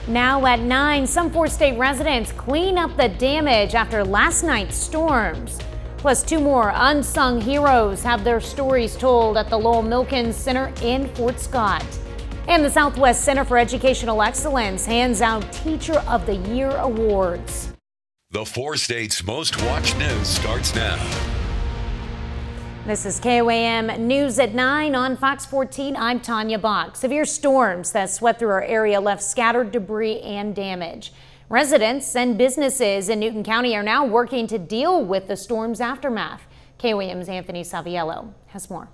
Now at 9, some 4-state residents clean up the damage after last night's storms. Plus, 2 more unsung heroes have their stories told at the Lowell Milkins Center in Fort Scott. And the Southwest Center for Educational Excellence hands out Teacher of the Year awards. The 4 states' most watched news starts now. This is KOAM News at 9 on Fox 14. I'm Tanya Bach. Severe storms that swept through our area left scattered debris and damage. Residents and businesses in Newton County are now working to deal with the storm's aftermath. KOAM's Anthony Saviello has more.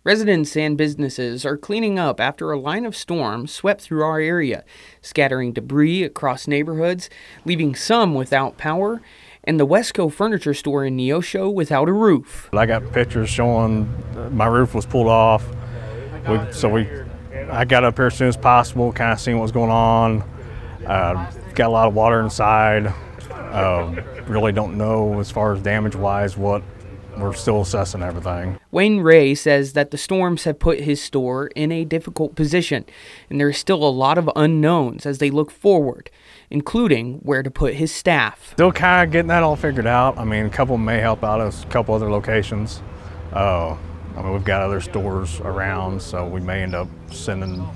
Residents and businesses are cleaning up after a line of storms swept through our area, scattering debris across neighborhoods, leaving some without power, and the Wesco furniture store in Neosho without a roof. I got pictures showing my roof was pulled off, I got up here as soon as possible, kind of seeing what was going on. Got a lot of water inside. Really don't know as far as damage-wise what. We're still assessing everything. Wayne Ray says that the storms have put his store in a difficult position, and there is still a lot of unknowns as they look forward, including where to put his staff. Still kind of getting that all figured out. I mean, a couple may help out us, a couple other locations. We've got other stores around, so we may end up sending,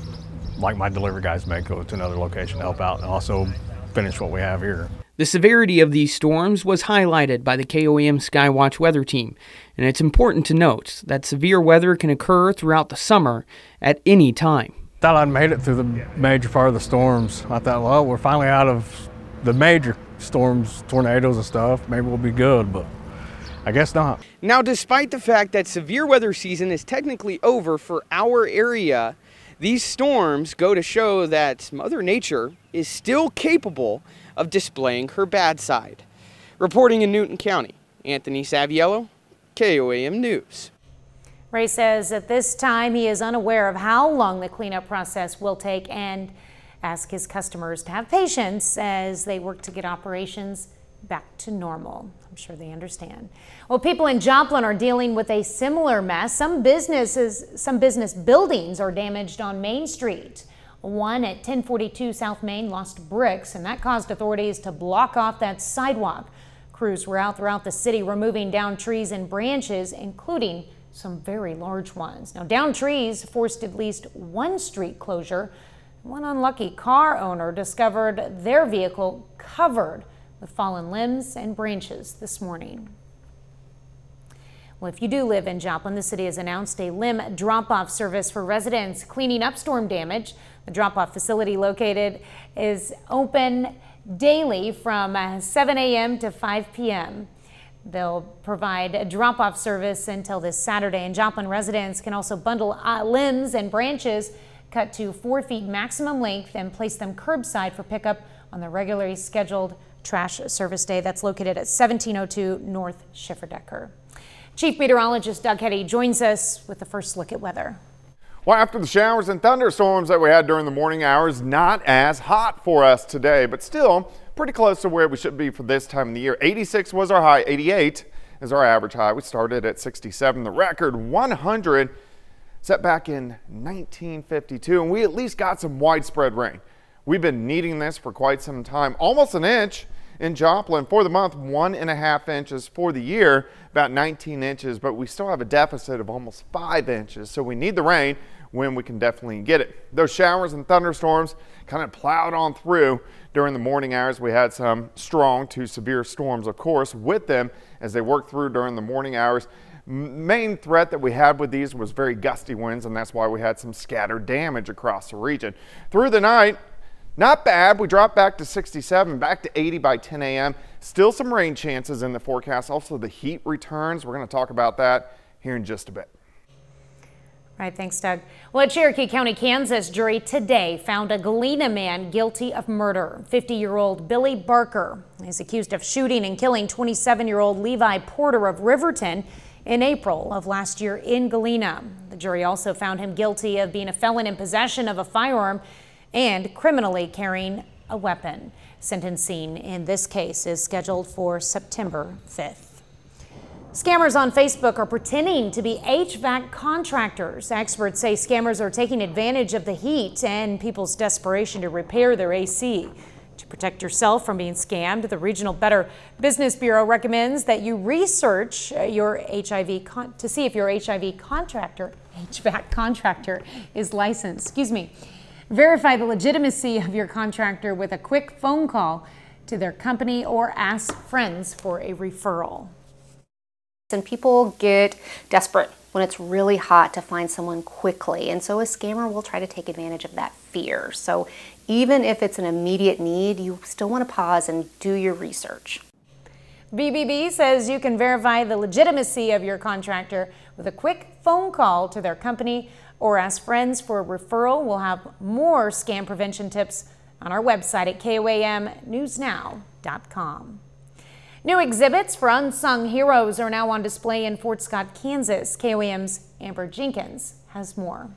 like my delivery guys may go to another location to help out and also finish what we have here. The severity of these storms was highlighted by the KOAM Skywatch weather team, and it's important to note that severe weather can occur throughout the summer at any time. Thought I'd made it through the major part of the storms. I thought, well, we're finally out of the major storms, tornadoes and stuff. Maybe we'll be good, but I guess not. Now, despite the fact that severe weather season is technically over for our area, these storms go to show that Mother Nature is still capable of displaying her bad side. Reporting in Newton County, Anthony Saviello, KOAM News. Ray says at this time he is unaware of how long the cleanup process will take and asks his customers to have patience as they work to get operations back to normal. I'm sure they understand. Well, people in Joplin are dealing with a similar mess. Some business buildings are damaged on Main Street. One at 1042 South Main lost bricks, and that caused authorities to block off that sidewalk. Crews were out throughout the city removing downed trees and branches, including some very large ones. Now, downed trees forced at least one street closure. One unlucky car owner discovered their vehicle covered with fallen limbs and branches this morning. Well, if you do live in Joplin, the city has announced a limb drop-off service for residents cleaning up storm damage. The drop-off facility located is open daily from 7 a.m. to 5 p.m. They'll provide a drop-off service until this Saturday, and Joplin residents can also bundle limbs and branches cut to 4 feet maximum length and place them curbside for pickup on the regularly scheduled trash service day. That's located at 1702 North Schifferdecker. Chief Meteorologist Doug Hetty joins us with the first look at weather. Well, after the showers and thunderstorms that we had during the morning hours, not as hot for us today, but still pretty close to where we should be for this time of the year. 86 was our high, 88 is our average high. We started at 67, the record 100 set back in 1952, and we at least got some widespread rain. We've been needing this for quite some time, almost an inch in Joplin for the month, 1.5 inches for the year, about 19 inches, but we still have a deficit of almost 5 inches. So we need the rain when we can definitely get it. Those showers and thunderstorms kind of plowed on through during the morning hours. We had some strong to severe storms, of course, with them as they worked through during the morning hours. Main threat that we had with these was very gusty winds, and that's why we had some scattered damage across the region. Through the night, not bad. We dropped back to 67, back to 80 by 10 a.m. Still some rain chances in the forecast. Also, the heat returns. We're going to talk about that here in just a bit. All right, thanks, Doug. Well, a Cherokee County, Kansas jury today found a Galena man guilty of murder. 50-year-old Billy Barker is accused of shooting and killing 27-year-old Levi Porter of Riverton in April of last year in Galena. The jury also found him guilty of being a felon in possession of a firearm and criminally carrying a weapon. Sentencing in this case is scheduled for September 5th. Scammers on Facebook are pretending to be HVAC contractors. Experts say scammers are taking advantage of the heat and people's desperation to repair their AC. To protect yourself from being scammed, the Regional Better Business Bureau recommends that you research your to see if your HVAC contractor is licensed. Verify the legitimacy of your contractor with a quick phone call to their company or ask friends for a referral. And people get desperate when it's really hot to find someone quickly, and so a scammer will try to take advantage of that fear. So even if it's an immediate need, you still want to pause and do your research. BBB says you can verify the legitimacy of your contractor with a quick phone call to their company or ask friends for a referral. We'll have more scam prevention tips on our website at KOAMnewsnow.com. New exhibits for unsung heroes are now on display in Fort Scott, Kansas. KOAM's Amber Jenkins has more.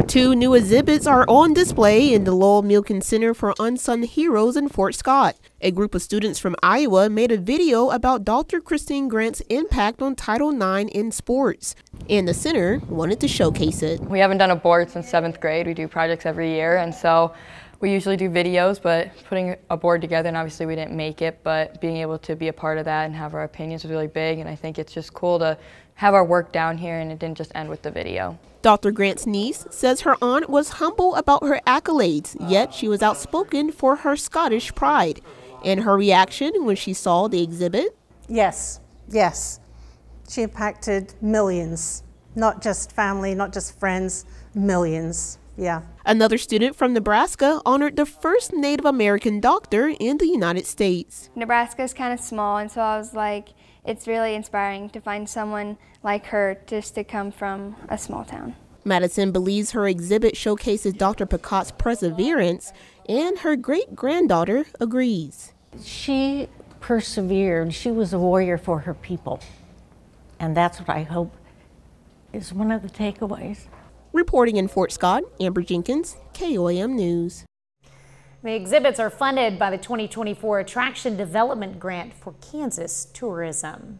2 new exhibits are on display in the Lowell Milken Center for Unsung Heroes in Fort Scott. A group of students from Iowa made a video about Dr. Christine Grant's impact on Title IX in sports, and the center wanted to showcase it. We haven't done a board since 7th grade. We do projects every year, and so we usually do videos, but putting a board together, and obviously we didn't make it, but being able to be a part of that and have our opinions was really big, and I think it's just cool to have our work down here, and it didn't just end with the video. Dr. Grant's niece says her aunt was humble about her accolades, yet she was outspoken for her Scottish pride. And her reaction when she saw the exhibit? Yes. She impacted millions, not just family, not just friends, millions. Yeah. Another student from Nebraska honored the first Native American doctor in the United States. Nebraska is kind of small, and so I was like, it's really inspiring to find someone like her just to come from a small town. Madison believes her exhibit showcases Dr. Picot's perseverance, and her great-granddaughter agrees. She persevered. She was a warrior for her people, and that's what I hope is one of the takeaways. Reporting in Fort Scott, Amber Jenkins, KOAM News. The exhibits are funded by the 2024 Attraction Development Grant for Kansas Tourism.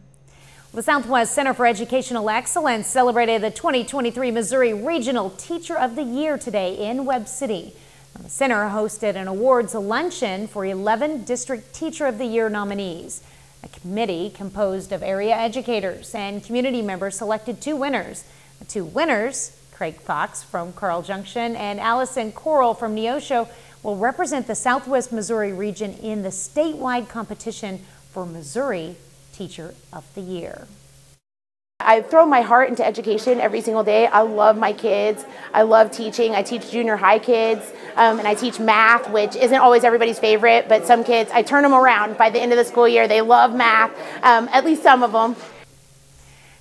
The Southwest Center for Educational Excellence celebrated the 2023 Missouri Regional Teacher of the Year today in Webb City. The center hosted an awards luncheon for 11 District Teacher of the Year nominees. A committee composed of area educators and community members selected 2 winners. The 2 winners, Craig Fox from Carl Junction and Allison Coral from Neosho, will represent the Southwest Missouri region in the statewide competition for Missouri Teacher of the Year. I throw my heart into education every single day. I love my kids. I love teaching. I teach junior high kids, and I teach math, which isn't always everybody's favorite, but some kids, I turn them around. By the end of the school year, they love math, at least some of them.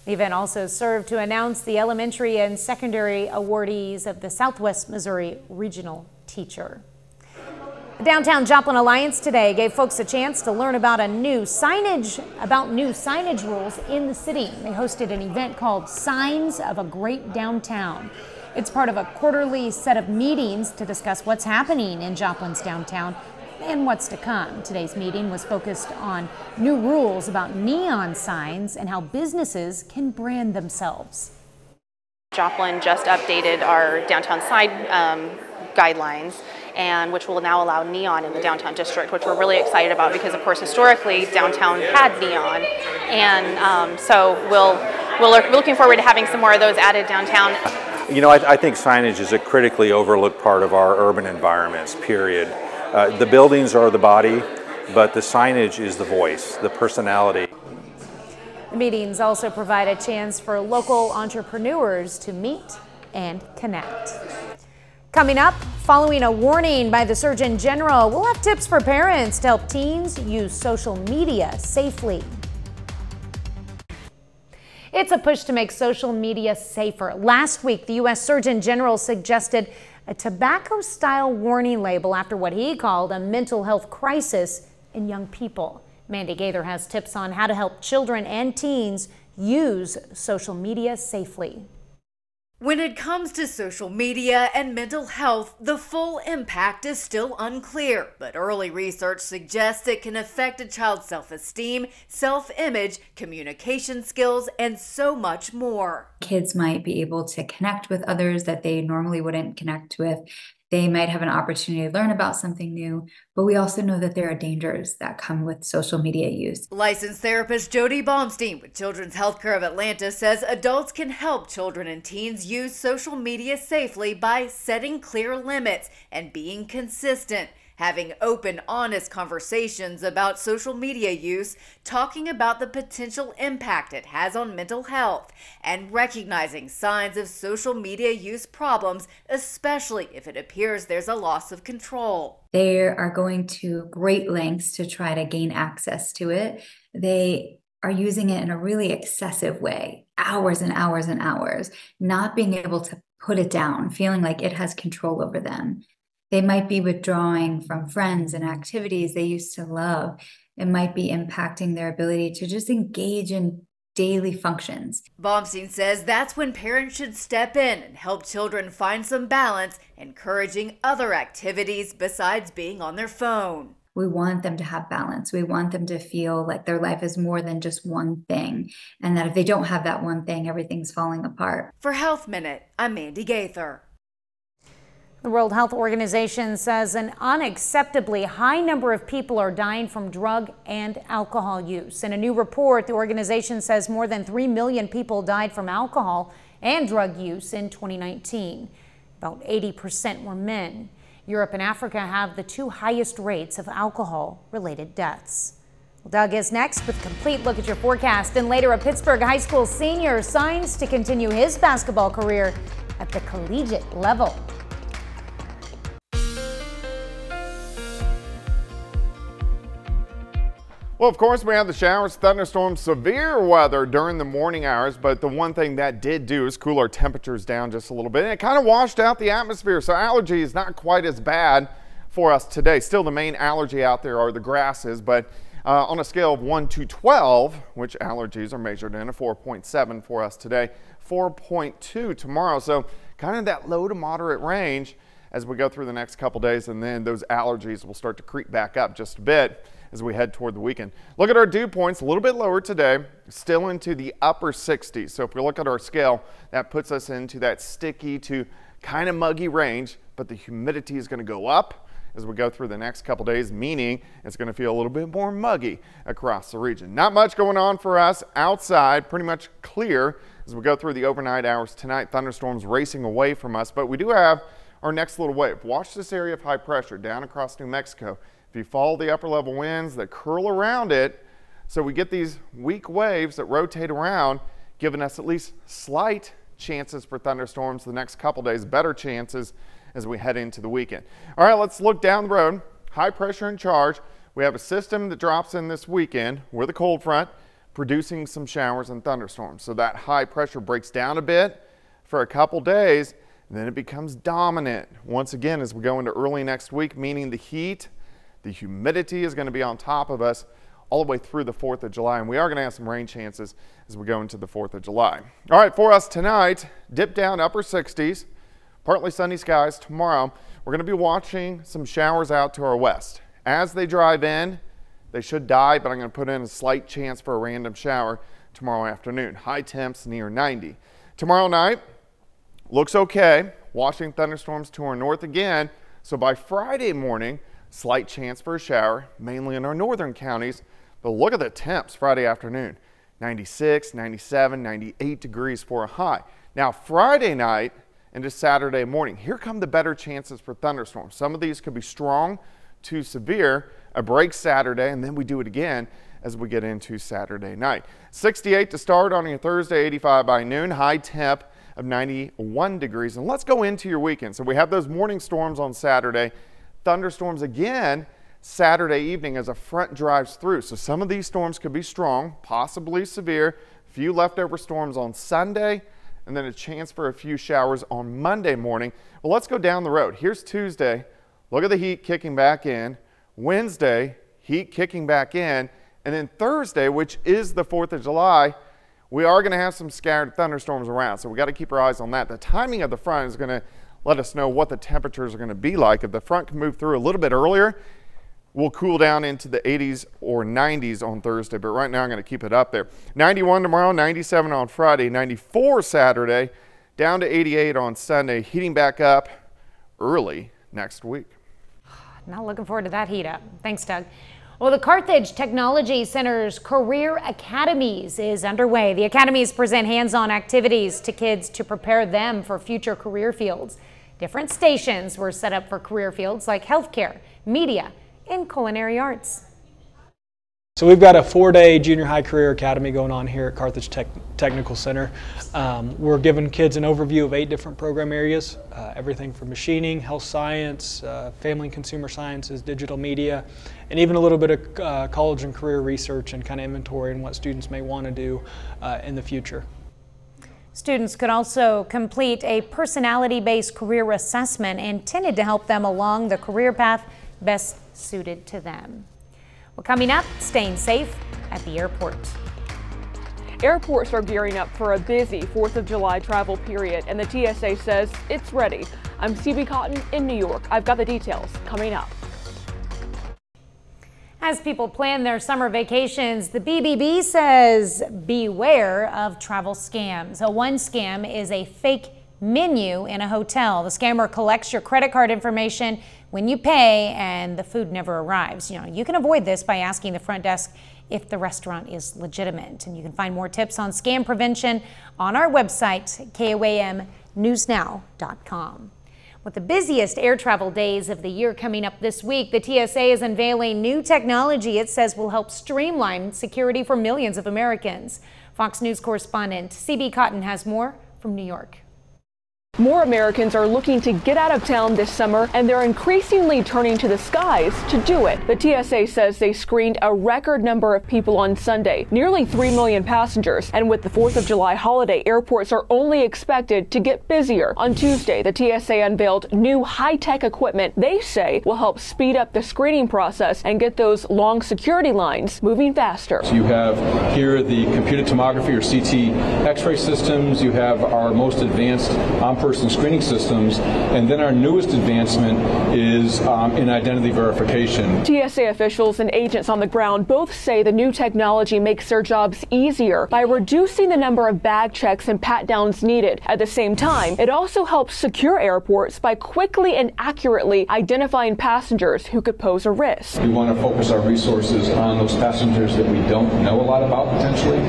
The event also served to announce the elementary and secondary awardees of the Southwest Missouri Regional Teacher. The Downtown Joplin Alliance today gave folks a chance to learn about new signage rules in the city. They hosted an event called Signs of a Great Downtown. It's part of a quarterly set of meetings to discuss what's happening in Joplin's downtown and what's to come. Today's meeting was focused on new rules about neon signs and how businesses can brand themselves. Joplin just updated our downtown sign guidelines, and which will now allow neon in the downtown district, which we're really excited about because, of course, historically downtown had neon, and so we're looking forward to having some more of those added downtown. You know, I think signage is a critically overlooked part of our urban environments, period. The buildings are the body, but the signage is the voice, the personality. The meetings also provide a chance for local entrepreneurs to meet and connect. Coming up, following a warning by the Surgeon General, we'll have tips for parents to help teens use social media safely. It's a push to make social media safer. Last week, the U.S. Surgeon General suggested a tobacco-style warning label after what he called a mental health crisis in young people. Mandy Gaither has tips on how to help children and teens use social media safely. When it comes to social media and mental health, the full impact is still unclear, but early research suggests it can affect a child's self-esteem, self-image, communication skills, and so much more. Kids might be able to connect with others that they normally wouldn't connect with. They might have an opportunity to learn about something new, but we also know that there are dangers that come with social media use. Licensed therapist Jody Baumstein with Children's Healthcare of Atlanta says adults can help children and teens use social media safely by setting clear limits and being consistent. Having open, honest conversations about social media use, talking about the potential impact it has on mental health, and recognizing signs of social media use problems, especially if it appears there's a loss of control. They are going to great lengths to try to gain access to it. They are using it in a really excessive way, hours and hours and hours, not being able to put it down, feeling like it has control over them. They might be withdrawing from friends and activities they used to love. It might be impacting their ability to just engage in daily functions. Baumstein says that's when parents should step in and help children find some balance, encouraging other activities besides being on their phone. We want them to have balance. We want them to feel like their life is more than just one thing, and that if they don't have that one thing, everything's falling apart. For Health Minute, I'm Mandy Gaither. The World Health Organization says an unacceptably high number of people are dying from drug and alcohol use. In a new report, the organization says more than 3 million people died from alcohol and drug use in 2019. About 80% were men. Europe and Africa have the 2 highest rates of alcohol-related deaths. Well, Doug is next with a complete look at your forecast, and later a Pittsburgh high school senior signs to continue his basketball career at the collegiate level. Well, of course, we have the showers, thunderstorms, severe weather during the morning hours, but the one thing that did do is cool our temperatures down just a little bit, and it kind of washed out the atmosphere, so allergy is not quite as bad for us today. Still, the main allergy out there are the grasses, but on a scale of 1 to 12, which allergies are measured in, a 4.7 for us today, 4.2 tomorrow, so kind of that low to moderate range as we go through the next couple days, and then those allergies will start to creep back up just a bit as we head toward the weekend. Look at our dew points, a little bit lower today, still into the upper 60s. So if we look at our scale, that puts us into that sticky to kind of muggy range, but the humidity is going to go up as we go through the next couple days, meaning it's going to feel a little bit more muggy across the region. Not much going on for us outside, pretty much clear as we go through the overnight hours tonight. Thunderstorms racing away from us, but we do have our next little wave. Watch this area of high pressure down across New Mexico. If you follow the upper level winds that curl around it, so we get these weak waves that rotate around, giving us at least slight chances for thunderstorms the next couple days, better chances as we head into the weekend. All right, let's look down the road. High pressure in charge. We have a system that drops in this weekend with a cold front, producing some showers and thunderstorms. So that high pressure breaks down a bit for a couple days, and then it becomes dominant once again as we go into early next week, meaning the heat, the humidity is going to be on top of us all the way through the 4th of July, and we are going to have some rain chances as we go into the 4th of July. All right, for us tonight, dip down upper 60s, partly sunny skies. Tomorrow, we're going to be watching some showers out to our west. As they drive in, they should die, but I'm going to put in a slight chance for a random shower tomorrow afternoon. High temps near 90. Tomorrow night, looks okay. Watching thunderstorms to our north again, so by Friday morning, slight chance for a shower, mainly in our northern counties. But look at the temps Friday afternoon. 96, 97, 98 degrees for a high. Now Friday night into Saturday morning, here come the better chances for thunderstorms. Some of these could be strong to severe. A break Saturday, and then we do it again as we get into Saturday night. 68 to start on your Thursday, 85 by noon. High temp of 91 degrees. And let's go into your weekend. So we have those morning storms on Saturday. Thunderstorms again Saturday evening as a front drives through. So some of these storms could be strong, possibly severe. A few leftover storms on Sunday, and then a chance for a few showers on Monday morning. Well, let's go down the road. Here's Tuesday. Look at the heat kicking back in. Wednesday, heat kicking back in. And then Thursday, which is the 4th of July, We are going to have some scattered thunderstorms around, so we got to keep our eyes on that. The timing of the front is going to let us know what the temperatures are going to be like. If the front can move through a little bit earlier, we'll cool down into the 80s or 90s on Thursday, but right now I'm going to keep it up there. 91 tomorrow, 97 on Friday, 94 Saturday, down to 88 on Sunday, heating back up early next week. Not looking forward to that heat up. Thanks, Doug. Well, the Carthage Technology Center's Career Academies is underway. The academies present hands-on activities to kids to prepare them for future career fields. Different stations were set up for career fields like healthcare, media, and culinary arts. So we've got a 4-day junior high career academy going on here at Carthage Technical Center. We're giving kids an overview of 8 different program areas, everything from machining, health science, family and consumer sciences, digital media, and even a little bit of college and career research and kind of inventory and what students may want to do in the future. Students could also complete a personality-based career assessment intended to help them along the career path best suited to them. Well, coming up, staying safe at the airport. Airports are gearing up for a busy 4th of July travel period, and the TSA says it's ready. I'm CB Cotton in New York. I've got the details coming up. As people plan their summer vacations, the BBB says beware of travel scams. One scam is a fake menu in a hotel. The scammer collects your credit card information when you pay and the food never arrives. You can avoid this by asking the front desk if the restaurant is legitimate. And you can find more tips on scam prevention on our website, KOAMnewsnow.com. With the busiest air travel days of the year coming up this week, the TSA is unveiling new technology it says will help streamline security for millions of Americans. Fox News correspondent CB Cotton has more from New York. More Americans are looking to get out of town this summer, and they're increasingly turning to the skies to do it. The TSA says they screened a record number of people on Sunday, nearly 3 million passengers. And with the 4th of July holiday, airports are only expected to get busier. On Tuesday, the TSA unveiled new high-tech equipment they say will help speed up the screening process and get those long security lines moving faster. So you have here the computed tomography or CT X-ray systems. You have our most advanced on-person screening systems, and then our newest advancement is in identity verification. TSA officials and agents on the ground both say the new technology makes their jobs easier by reducing the number of bag checks and pat-downs needed. At the same time, it also helps secure airports by quickly and accurately identifying passengers who could pose a risk. We want to focus our resources on those passengers that we don't know a lot about potentially,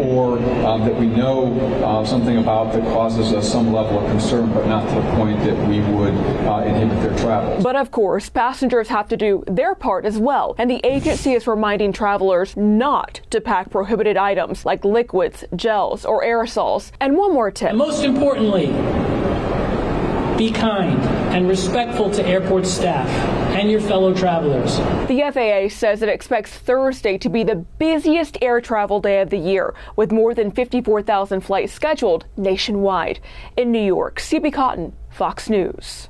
or that we know something about that causes us some level of concern, but not to the point that we would inhibit their travel. But of course, passengers have to do their part as well, and the agency is reminding travelers not to pack prohibited items like liquids, gels, or aerosols. And one more tip. And most importantly, be kind and respectful to airport staff and your fellow travelers. The FAA says it expects Thursday to be the busiest air travel day of the year, with more than 54,000 flights scheduled nationwide. In New York, CB Cotton, Fox News.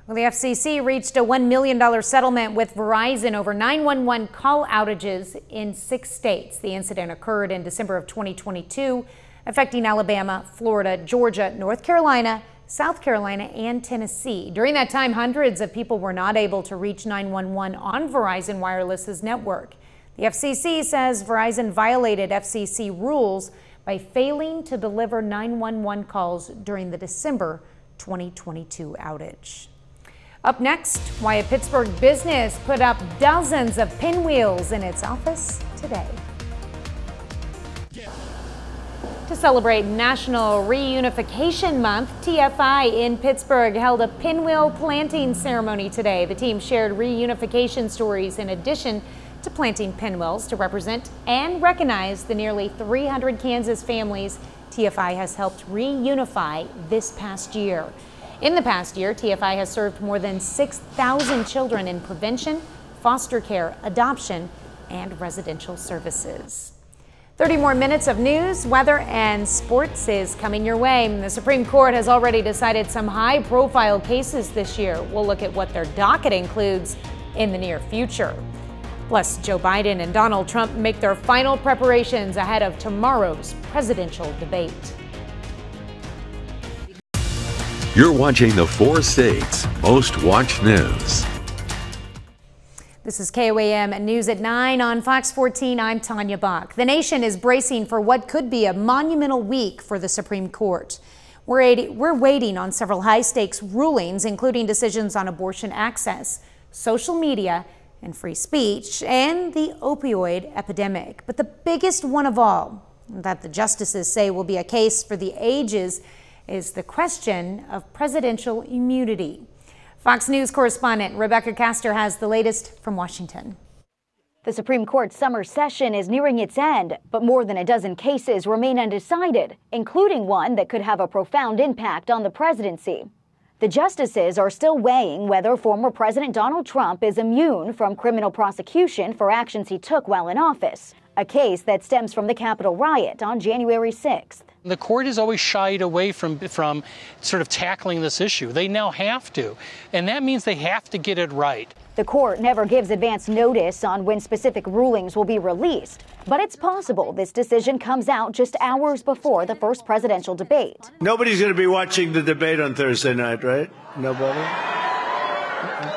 Well, the FCC reached a $1 million settlement with Verizon over 911 call outages in 6 states. The incident occurred in December of 2022, affecting Alabama, Florida, Georgia, North Carolina, South Carolina, and Tennessee. During that time, hundreds of people were not able to reach 911 on Verizon Wireless's network. The FCC says Verizon violated FCC rules by failing to deliver 911 calls during the December 2022 outage. Up next, why a Pittsburgh business put up dozens of pinwheels in its office today. To celebrate National Reunification Month, TFI in Pittsburgh held a pinwheel planting ceremony today. The team shared reunification stories in addition to planting pinwheels to represent and recognize the nearly 300 Kansas families TFI has helped reunify this past year. In the past year, TFI has served more than 6,000 children in prevention, foster care, adoption, and residential services. 30 more minutes of news, weather, and sports is coming your way. The Supreme Court has already decided some high-profile cases this year. We'll look at what their docket includes in the near future. Plus, Joe Biden and Donald Trump make their final preparations ahead of tomorrow's presidential debate. You're watching the 4 states' most watched news. This is KOAM News at 9 on Fox 14. I'm Tanya Bach. The nation is bracing for what could be a monumental week for the Supreme Court. We're waiting on several high-stakes rulings, including decisions on abortion access, social media, and free speech, and the opioid epidemic. But the biggest one of all, that the justices say will be a case for the ages, is the question of presidential immunity. Fox News correspondent Rebecca Castor has the latest from Washington. The Supreme Court's summer session is nearing its end, but more than a dozen cases remain undecided, including one that could have a profound impact on the presidency. The justices are still weighing whether former President Donald Trump is immune from criminal prosecution for actions he took while in office, a case that stems from the Capitol riot on January 6th. The court has always shied away from sort of tackling this issue. They now have to, and that means they have to get it right. The court never gives advance notice on when specific rulings will be released, but it's possible this decision comes out just hours before the first presidential debate. Nobody's going to be watching the debate on Thursday night, right? Nobody?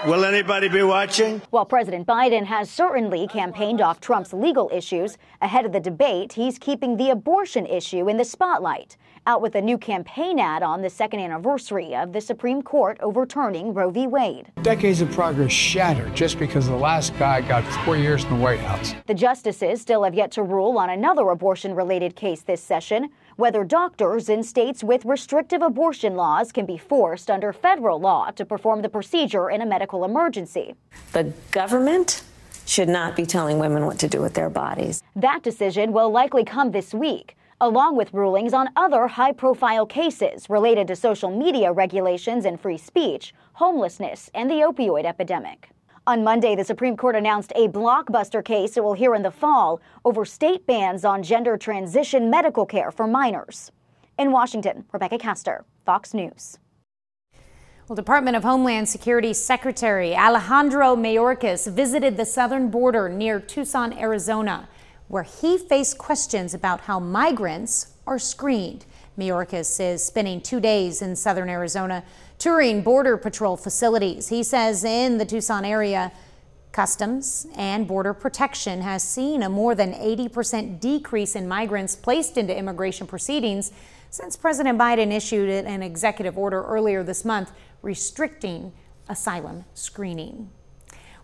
Will anybody be watching? While President Biden has certainly campaigned off Trump's legal issues, ahead of the debate, he's keeping the abortion issue in the spotlight, out with a new campaign ad on the second anniversary of the Supreme Court overturning Roe v. Wade. Decades of progress shattered just because the last guy got 4 years in the White House. The justices still have yet to rule on another abortion-related case this session, whether doctors in states with restrictive abortion laws can be forced under federal law to perform the procedure in a medical emergency. The government should not be telling women what to do with their bodies. That decision will likely come this week, along with rulings on other high-profile cases related to social media regulations and free speech, homelessness, and the opioid epidemic. On Monday, the Supreme Court announced a blockbuster case it will hear in the fall over state bans on gender transition medical care for minors. In Washington, Rebecca Castor, Fox News. Well, Department of Homeland Security Secretary Alejandro Mayorkas visited the southern border near Tucson, Arizona, where he faced questions about how migrants are screened. Mayorkas is spending 2 days in southern Arizona touring Border Patrol facilities. He says in the Tucson area, Customs and Border Protection has seen a more than 80% decrease in migrants placed into immigration proceedings since President Biden issued an executive order earlier this month restricting asylum screening.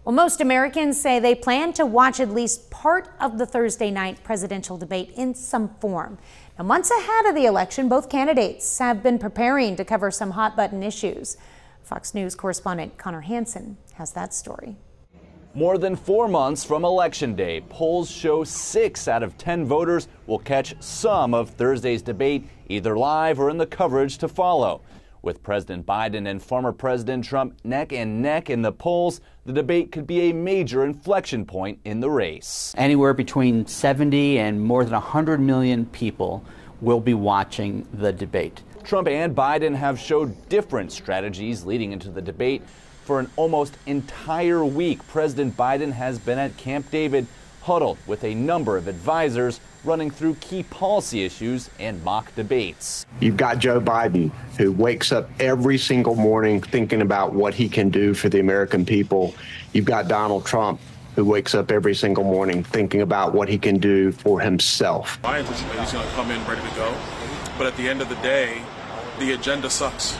Well, most Americans say they plan to watch at least part of the Thursday night presidential debate in some form. Now, months ahead of the election, both candidates have been preparing to cover some hot-button issues. Fox News correspondent Connor Hansen has that story. More than 4 months from Election Day, polls show 6 out of 10 voters will catch some of Thursday's debate, either live or in the coverage to follow. With President Biden and former President Trump neck and neck in the polls, the debate could be a major inflection point in the race. Anywhere between 70 and more than 100 million people will be watching the debate. Trump and Biden have showed different strategies leading into the debate. For an almost entire week, President Biden has been at Camp David, huddled with a number of advisors, running through key policy issues and mock debates. You've got Joe Biden, who wakes up every single morning thinking about what he can do for the American people. You've got Donald Trump, who wakes up every single morning thinking about what he can do for himself. I anticipate he's going to come in ready to go, but at the end of the day, the agenda sucks.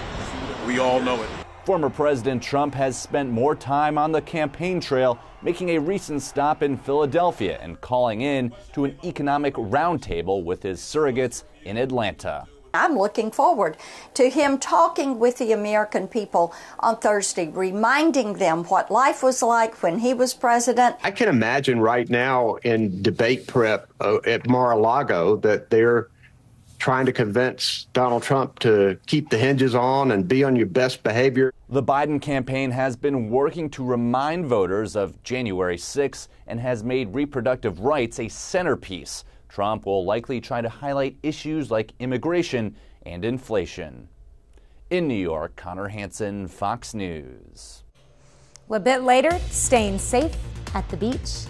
We all know it. Former President Trump has spent more time on the campaign trail, making a recent stop in Philadelphia and calling in to an economic roundtable with his surrogates in Atlanta. I'm looking forward to him talking with the American people on Thursday, reminding them what life was like when he was president. I can imagine right now in debate prep at Mar-a-Lago that they're trying to convince Donald Trump to keep the hinges on and be on your best behavior. The Biden campaign has been working to remind voters of January 6th and has made reproductive rights a centerpiece. Trump will likely try to highlight issues like immigration and inflation. In New York, Connor Hansen, Fox News. A bit later, staying safe at the beach.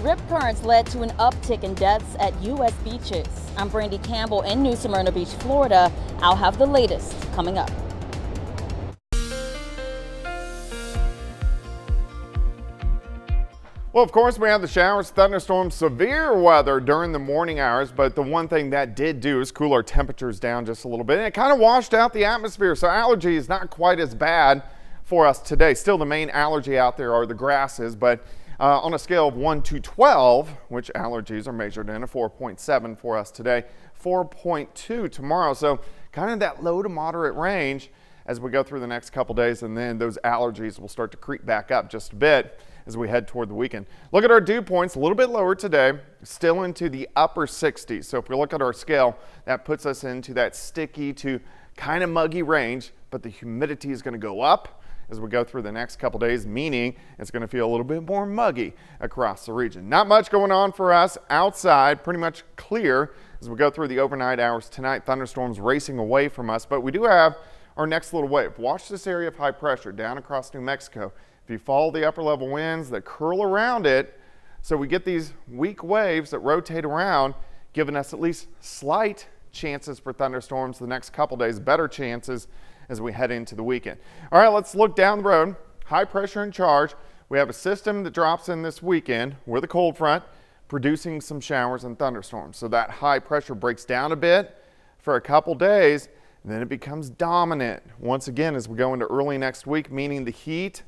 Rip currents led to an uptick in deaths at U.S. beaches. I'm Brandy Campbell in New Smyrna Beach, Florida. I'll have the latest coming up. Well, of course, we have the showers, thunderstorms, severe weather during the morning hours, but the one thing that did do is cool our temperatures down just a little bit, and it kind of washed out the atmosphere, so allergy is not quite as bad for us today. Still, the main allergy out there are the grasses, but on a scale of 1 to 12, which allergies are measured in, a 4.7 for us today, 4.2 tomorrow, so kind of that low to moderate range as we go through the next couple days, and then those allergies will start to creep back up just a bit as we head toward the weekend. Look at our dew points, a little bit lower today, still into the upper 60s. So if we look at our scale, that puts us into that sticky to kind of muggy range, but the humidity is going to go up as we go through the next couple days, meaning it's going to feel a little bit more muggy across the region. Not much going on for us outside, pretty much clear as we go through the overnight hours tonight. Thunderstorms racing away from us, but we do have our next little wave. Watch this area of high pressure down across New Mexico. If you follow the upper level winds that curl around it, so we get these weak waves that rotate around, giving us at least slight chances for thunderstorms the next couple days, better chances as we head into the weekend. All right, let's look down the road. High pressure in charge. We have a system that drops in this weekend with a cold front, producing some showers and thunderstorms. So that high pressure breaks down a bit for a couple days, and then it becomes dominant once again as we go into early next week, meaning the heat,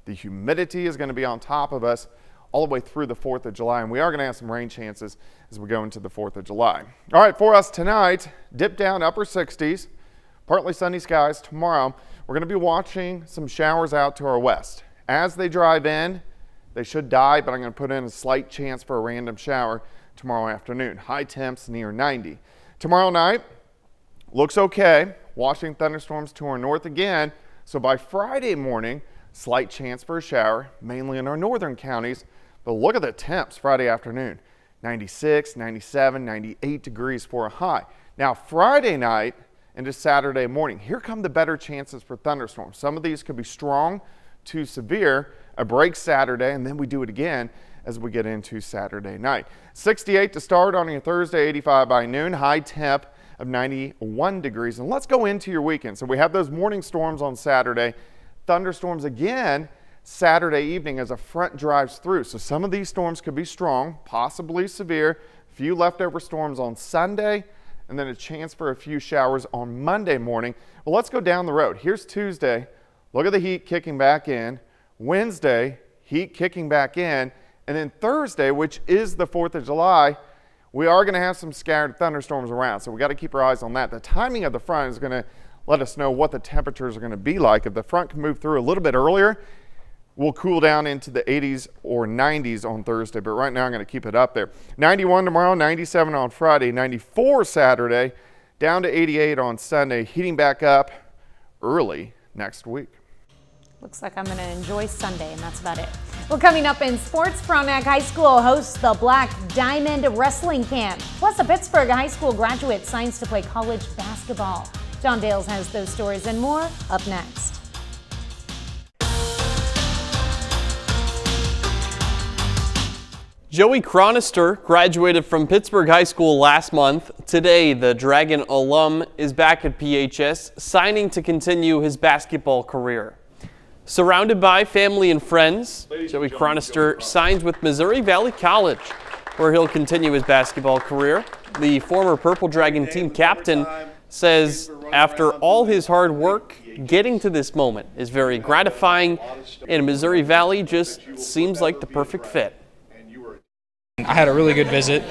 the humidity is going to be on top of us all the way through the 4th of July, and we are going to have some rain chances as we go into the 4th of July. All right, for us tonight, dip down upper 60s, partly sunny skies. Tomorrow, we're going to be watching some showers out to our west. As they drive in, they should die, but I'm going to put in a slight chance for a random shower tomorrow afternoon. High temps near 90. Tomorrow night, looks okay. Watching thunderstorms to our north again, so by Friday morning, slight chance for a shower, mainly in our northern counties. But look at the temps Friday afternoon, 96, 97, 98 degrees for a high. Now Friday night into Saturday morning, here come the better chances for thunderstorms. Some of these could be strong to severe, a break Saturday, and then we do it again as we get into Saturday night. 68 to start on your Thursday, 85 by noon, high temp of 91 degrees. And let's go into your weekend. So we have those morning storms on Saturday, thunderstorms again Saturday evening as a front drives through. So some of these storms could be strong, possibly severe, few leftover storms on Sunday, and then a chance for a few showers on Monday morning. Well, let's go down the road. Here's Tuesday. Look at the heat kicking back in. Wednesday, heat kicking back in. And then Thursday, which is the 4th of July, we are going to have some scattered thunderstorms around. So we got to keep our eyes on that. The timing of the front is going to let us know what the temperatures are going to be like. If the front can move through a little bit earlier, we'll cool down into the 80s or 90s on Thursday, but right now I'm going to keep it up there. 91 tomorrow, 97 on Friday, 94 Saturday, down to 88 on Sunday, heating back up early next week. Looks like I'm going to enjoy Sunday, and that's about it. Well, coming up in sports, Frontenac High School hosts the Black Diamond Wrestling Camp. Plus, a Pittsburgh High School graduate signs to play college basketball. John Dales has those stories and more up next. Joey Chronister graduated from Pittsburgh High School last month. Today, the Dragon alum is back at PHS, signing to continue his basketball career. Surrounded by family and friends, Joey Chronister signs with Missouri Valley College, where he'll continue his basketball career. The former Purple Dragon team captain says after all his hard work, getting to this moment is very gratifying, and Missouri Valley just seems like the perfect fit. I had a really good visit.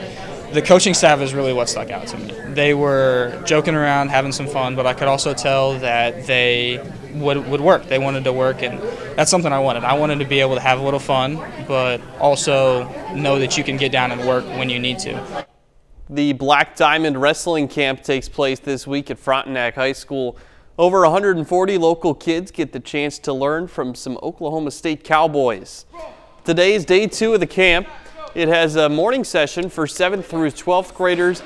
The coaching staff is really what stuck out to me. They were joking around, having some fun, but I could also tell that they would work. They wanted to work, and that's something I wanted. I wanted to be able to have a little fun, but also know that you can get down and work when you need to. The Black Diamond Wrestling Camp takes place this week at Frontenac High School. Over 140 local kids get the chance to learn from some Oklahoma State Cowboys. Today is day 2 of the camp. It has a morning session for 7th through 12th graders.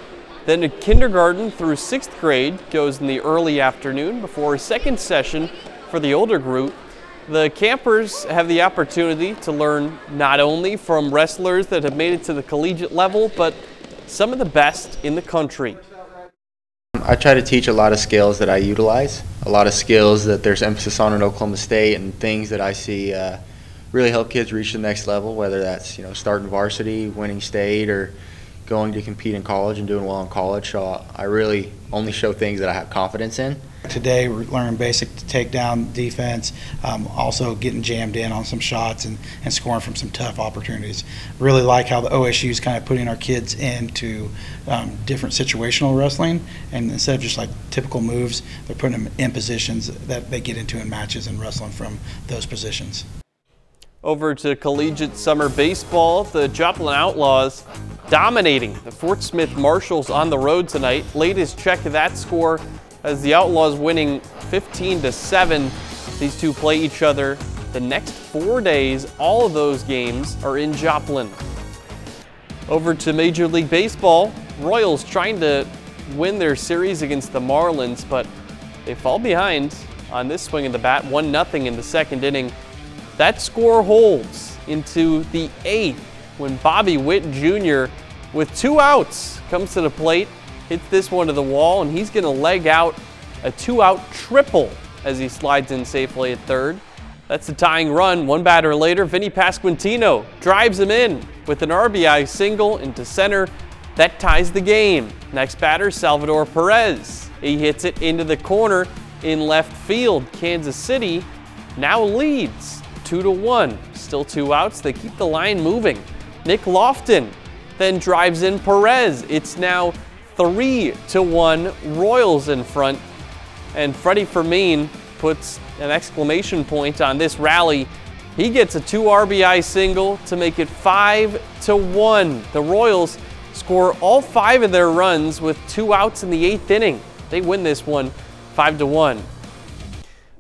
Then a kindergarten through 6th grade goes in the early afternoon before a second session for the older group. The campers have the opportunity to learn not only from wrestlers that have made it to the collegiate level, but some of the best in the country. I try to teach a lot of skills that I utilize, a lot of skills that there's emphasis on in Oklahoma State, and things that I see really help kids reach the next level, whether that's starting varsity, winning state, or going to compete in college and doing well in college. So I really only show things that I have confidence in. Today we're learning basic takedown defense, also getting jammed in on some shots and scoring from some tough opportunities. Really like how the OSU is kind of putting our kids into different situational wrestling, and instead of just like typical moves, they're putting them in positions that they get into in matches and wrestling from those positions. Over to collegiate summer baseball, the Joplin Outlaws dominating the Fort Smith Marshals on the road tonight. Latest check of that score as the Outlaws winning 15-7. These two play each other the next 4 days. All of those games are in Joplin. Over to Major League Baseball, Royals trying to win their series against the Marlins, but they fall behind on this swing of the bat, 1-0 in the second inning. That score holds into the 8th when Bobby Witt Jr. with 2 outs comes to the plate, hits this one to the wall, and he's going to leg out a 2-out triple as he slides in safely at third. That's the tying run. One batter later, Vinny Pasquantino drives him in with an RBI single into center. That ties the game. Next batter, Salvador Perez. He hits it into the corner in left field. Kansas City now leads 2-1. Still 2 outs. They keep the line moving. Nick Lofton then drives in Perez. It's now 3-1. Royals in front. And Freddie Fermin puts an exclamation point on this rally. He gets a 2 RBI single to make it 5-1. The Royals score all 5 of their runs with 2 outs in the 8th inning. They win this one 5-1.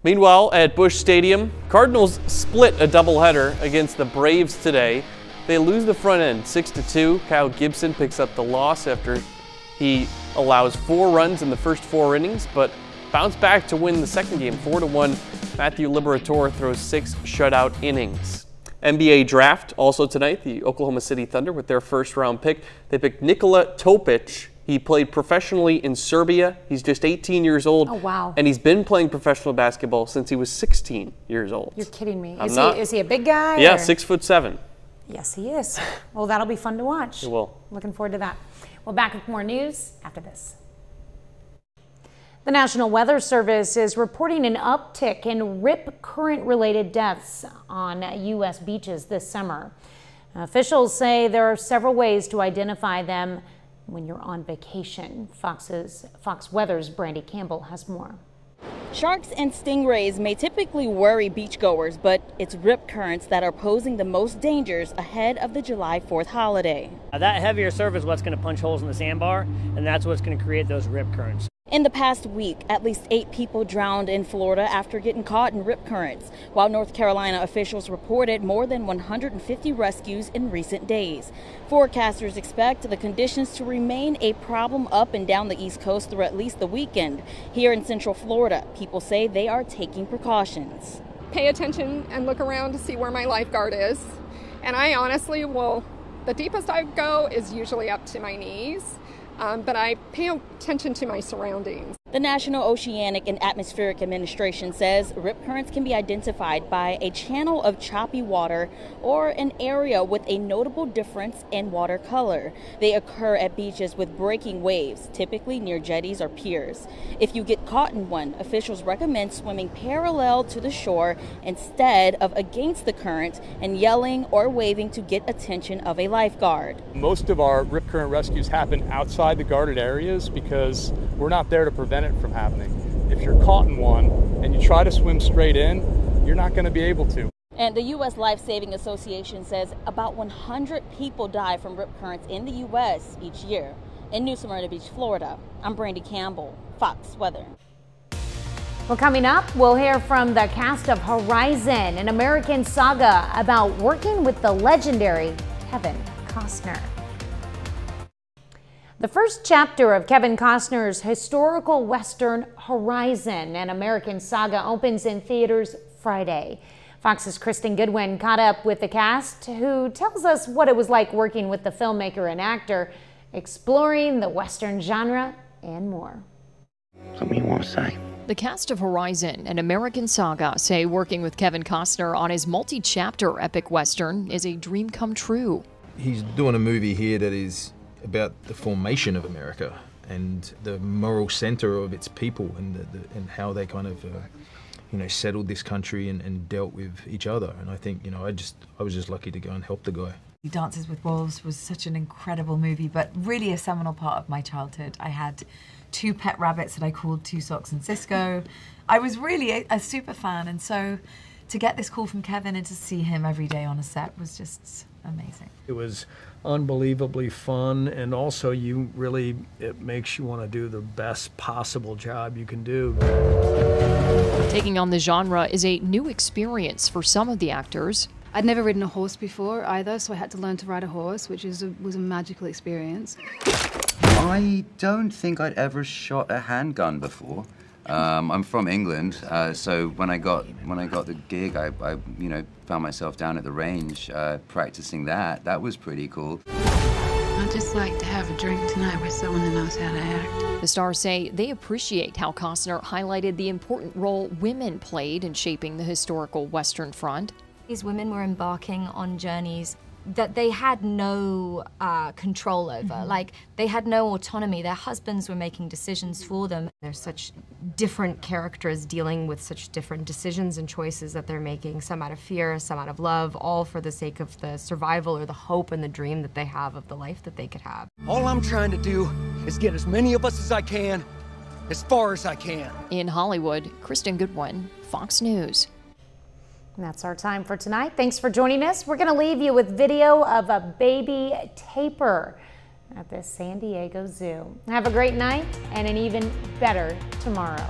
Meanwhile, at Busch Stadium, Cardinals split a doubleheader against the Braves today. They lose the front end 6-2. Kyle Gibson picks up the loss after he allows 4 runs in the first 4 innings, but bounced back to win the second game 4-1. Matthew Liberatore throws 6 shutout innings. NBA draft also tonight. The Oklahoma City Thunder with their first round pick. They picked Nikola Topic. He played professionally in Serbia. He's just 18 years old. Oh, wow. And he's been playing professional basketball since he was 16 years old. You're kidding me. Is he a big guy? Yeah, or? 6'7". Yes, he is. Well, that'll be fun to watch. It will. Looking forward to that. Well, back with more news after this. The National Weather Service is reporting an uptick in rip current-related deaths on U.S. beaches this summer. Officials say there are several ways to identify them when you're on vacation. Fox Weather's Brandy Campbell has more. Sharks and stingrays may typically worry beachgoers, but it's rip currents that are posing the most dangers ahead of the July 4th holiday. That heavier surf is what's going to punch holes in the sandbar, and that's what's going to create those rip currents. In the past week, at least 8 people drowned in Florida after getting caught in rip currents, while North Carolina officials reported more than 150 rescues in recent days. Forecasters expect the conditions to remain a problem up and down the East Coast through at least the weekend. Here in Central Florida, people say they are taking precautions. Pay attention and look around to see where my lifeguard is. And I honestly will, the deepest I go is usually up to my knees. But I pay attention to my surroundings. The National Oceanic and Atmospheric Administration says rip currents can be identified by a channel of choppy water or an area with a notable difference in water color. They occur at beaches with breaking waves, typically near jetties or piers. If you get caught in one, officials recommend swimming parallel to the shore instead of against the current and yelling or waving to get attention of a lifeguard. Most of our rip current rescues happen outside the guarded areas because we're not there to prevent it from happening. If you're caught in one and you try to swim straight in, you're not going to be able to. And the U.S. Life Saving Association says about 100 people die from rip currents in the U.S. each year. In New Smyrna Beach, Florida, I'm Brandy Campbell, Fox Weather. Well, coming up, we'll hear from the cast of Horizon, an American saga about working with the legendary Kevin Costner. The first chapter of Kevin Costner's historical western Horizon, an American saga, opens in theaters Friday. Fox's Kristen Goodwin caught up with the cast, who tells us what it was like working with the filmmaker and actor, exploring the Western genre and more. Something you want to say? The cast of Horizon, an American saga, say working with Kevin Costner on his multi-chapter epic Western is a dream come true. He's doing a movie here that is about the formation of America and the moral center of its people and how they kind of settled this country and dealt with each other. And I think, I was just lucky to go and help the guy. Dances with Wolves was such an incredible movie, but really a seminal part of my childhood. I had 2 pet rabbits that I called Two Socks and Cisco. I was really a super fan, and so to get this call from Kevin and to see him every day on a set was just amazing. It was unbelievably fun, and also it makes you want to do the best possible job you can do. Taking on the genre is a new experience for some of the actors. I'd never ridden a horse before either, so I had to learn to ride a horse, which was a magical experience. I don't think I'd ever shot a handgun before. I'm from England, so when I got the gig, I found myself down at the range practicing that. That was pretty cool. I'd just like to have a drink tonight with someone that knows how to act. The stars say they appreciate how Costner highlighted the important role women played in shaping the historical Western front. These women were embarking on journeys that they had no control over. Like, they had no autonomy. Their husbands were making decisions for them. They're such different characters dealing with such different decisions and choices that they're making, some out of fear, some out of love, all for the sake of the survival or the hope and the dream that they have of the life that they could have. All I'm trying to do is get as many of us as I can, as far as I can. In Hollywood, Kristen Goodwin, Fox News. And that's our time for tonight. Thanks for joining us. We're going to leave you with video of a baby tapir at the San Diego Zoo. Have a great night and an even better tomorrow.